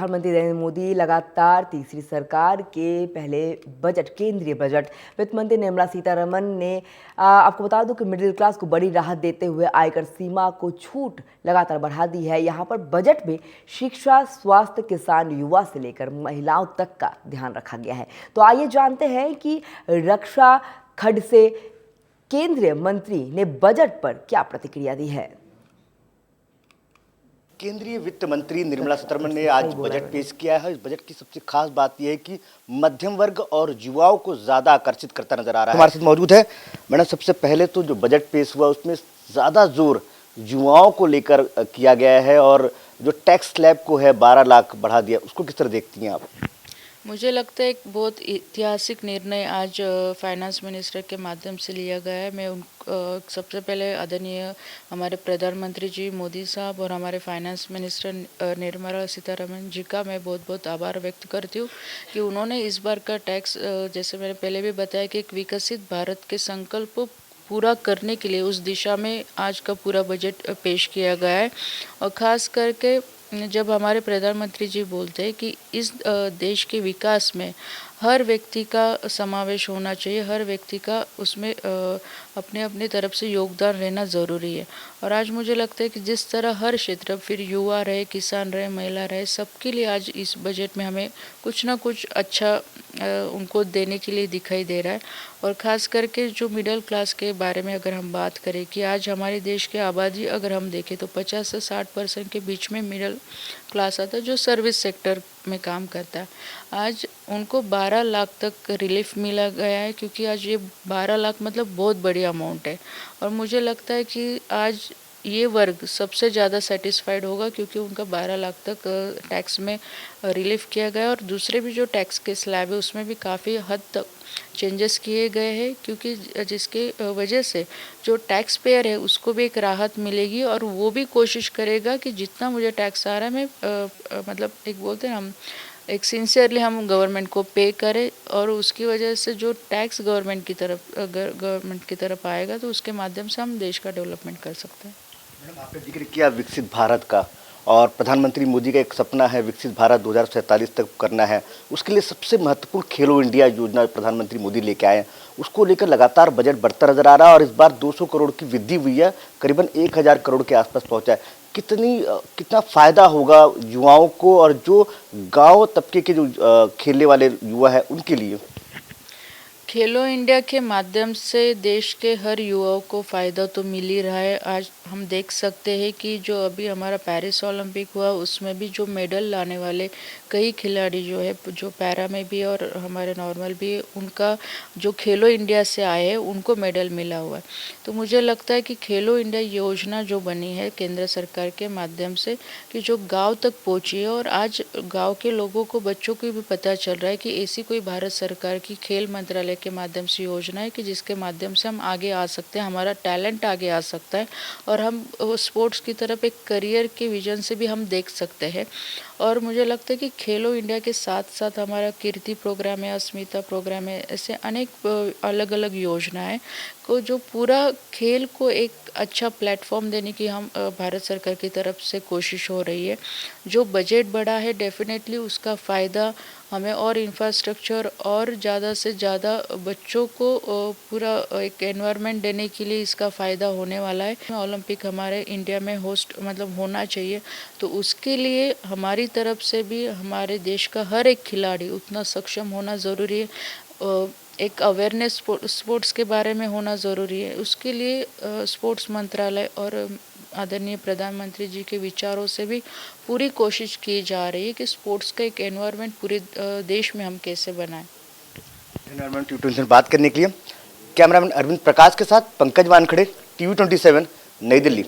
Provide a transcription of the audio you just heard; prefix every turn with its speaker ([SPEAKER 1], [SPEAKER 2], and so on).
[SPEAKER 1] प्रधानमंत्री नरेंद्र मोदी लगातार तीसरी सरकार के पहले बजट, केंद्रीय बजट, वित्त मंत्री निर्मला सीतारमण ने आपको बता दूं कि मिडिल क्लास को बड़ी राहत देते हुए आयकर सीमा को छूट लगातार बढ़ा दी है। यहाँ पर बजट में शिक्षा, स्वास्थ्य, किसान, युवा से लेकर महिलाओं तक का ध्यान रखा गया है। तो आइए जानते हैं कि रक्षा खंड से केंद्रीय मंत्री ने बजट पर क्या प्रतिक्रिया दी है।
[SPEAKER 2] केंद्रीय वित्त मंत्री निर्मला सीतारमण ने आज बजट पेश किया है। इस बजट की सबसे खास बात यह है कि मध्यम वर्ग और युवाओं को ज्यादा आकर्षित करता नजर आ रहा है। हमारे साथ मौजूद है मैडम। सबसे पहले तो जो बजट पेश हुआ उसमें ज्यादा जोर युवाओं को लेकर किया गया है और जो टैक्स स्लैब को है 12 लाख बढ़ा दिया, उसको किस तरह देखती हैं आप?
[SPEAKER 3] मुझे लगता है एक बहुत ऐतिहासिक निर्णय आज फाइनेंस मिनिस्टर के माध्यम से लिया गया है। मैं सबसे पहले आदरणीय हमारे प्रधानमंत्री जी मोदी साहब और हमारे फाइनेंस मिनिस्टर निर्मला सीतारमण जी का मैं बहुत बहुत आभार व्यक्त करती हूँ कि उन्होंने इस बार का टैक्स, जैसे मैंने पहले भी बताया, कि एक विकसित भारत के संकल्प को पूरा करने के लिए उस दिशा में आज का पूरा बजट पेश किया गया है। और ख़ास करके जब हमारे प्रधानमंत्री जी बोलते हैं कि इस देश के विकास में हर व्यक्ति का समावेश होना चाहिए, हर व्यक्ति का उसमें अपने अपनी तरफ से योगदान रहना ज़रूरी है। और आज मुझे लगता है कि जिस तरह हर क्षेत्र, फिर युवा रहे, किसान रहे, महिला रहे, सबके लिए आज इस बजट में हमें कुछ ना कुछ अच्छा उनको देने के लिए दिखाई दे रहा है। और ख़ास करके जो मिडिल क्लास के बारे में अगर हम बात करें कि आज हमारे देश की आबादी अगर हम देखें तो 50 से 60% के बीच में मिडिल क्लास आता है जो सर्विस सेक्टर में काम करता है। आज उनको 12 लाख तक रिलीफ मिला गया है, क्योंकि आज ये 12 लाख मतलब बहुत बड़ी अमाउंट है। और मुझे लगता है कि आज ये वर्ग सबसे ज़्यादा सेटिस्फाइड होगा, क्योंकि उनका 12 लाख तक टैक्स में रिलीफ किया गया है। और दूसरे भी जो टैक्स के स्लैब है उसमें भी काफ़ी हद तक चेंजेस किए गए हैं, क्योंकि जिसके वजह से जो टैक्स पेयर है उसको भी एक राहत मिलेगी और वो भी कोशिश करेगा कि जितना मुझे टैक्स आ रहा है मैं मतलब एक बोलते हैं हम एक सिंसियरली हम गवर्नमेंट को पे करें, और उसकी वजह से जो टैक्स गवर्नमेंट की तरफ आएगा तो उसके माध्यम से हम देश का डेवलपमेंट कर सकते हैं।
[SPEAKER 2] मैडम, आपने जिक्र किया विकसित भारत का, और प्रधानमंत्री मोदी का एक सपना है विकसित भारत 2047 तक करना है। उसके लिए सबसे महत्वपूर्ण खेलो इंडिया योजना प्रधानमंत्री मोदी लेके आए हैं, उसको लेकर लगातार बजट बढ़ता नजर आ रहा है और इस बार 200 करोड़ की वृद्धि हुई है, करीबन 1000 करोड़ के आसपास पहुंचा है। कितना फायदा होगा युवाओं को और जो गांव तबके के जो खेलने वाले युवा है उनके लिए?
[SPEAKER 3] खेलो इंडिया के माध्यम से देश के हर युवाओं को फ़ायदा तो मिल ही रहा है। आज हम देख सकते हैं कि जो अभी हमारा पेरिस ओलंपिक हुआ उसमें भी जो मेडल लाने वाले कई खिलाड़ी जो है, जो पैरा में भी और हमारे नॉर्मल भी, उनका जो खेलो इंडिया से आए हैं उनको मेडल मिला हुआ है। तो मुझे लगता है कि खेलो इंडिया योजना जो बनी है केंद्र सरकार के माध्यम से, कि जो गाँव तक पहुँची है, और आज गाँव के लोगों को, बच्चों को भी पता चल रहा है कि ऐसी कोई भारत सरकार की खेल मंत्रालय के माध्यम से योजना है कि जिसके माध्यम से हम आगे आ सकते हैं, हमारा टैलेंट आगे आ सकता है और हम स्पोर्ट्स की तरफ एक करियर के विजन से भी हम देख सकते हैं। और मुझे लगता है कि खेलो इंडिया के साथ साथ हमारा कीर्ति प्रोग्राम है, अस्मिता प्रोग्राम है, ऐसे अनेक अलग अलग योजनाएं को जो पूरा खेल को एक अच्छा प्लेटफॉर्म देने की हम भारत सरकार की तरफ से कोशिश हो रही है। जो बजट बढ़ा है डेफिनेटली उसका फ़ायदा हमें और इंफ्रास्ट्रक्चर और ज़्यादा से ज़्यादा बच्चों को पूरा एक एनवायरनमेंट देने के लिए इसका फ़ायदा होने वाला है। ओलंपिक हमारे इंडिया में होस्ट मतलब होना चाहिए, तो उसके लिए हमारी तरफ से भी हमारे देश का हर एक खिलाड़ी उतना सक्षम होना ज़रूरी है। एक अवेयरनेस स्पोर्ट्स के बारे में होना ज़रूरी है। उसके लिए स्पोर्ट्स मंत्रालय और आदरणीय प्रधानमंत्री जी के विचारों से भी पूरी कोशिश की जा रही है कि स्पोर्ट्स का एक एनवायरनमेंट पूरे देश में हम कैसे बनाएं।
[SPEAKER 2] एनवायरनमेंट ट्यूटोरियल से बात करने के लिए कैमरामैन अरविंद प्रकाश के साथ पंकज वानखड़े, TV 27, नई दिल्ली।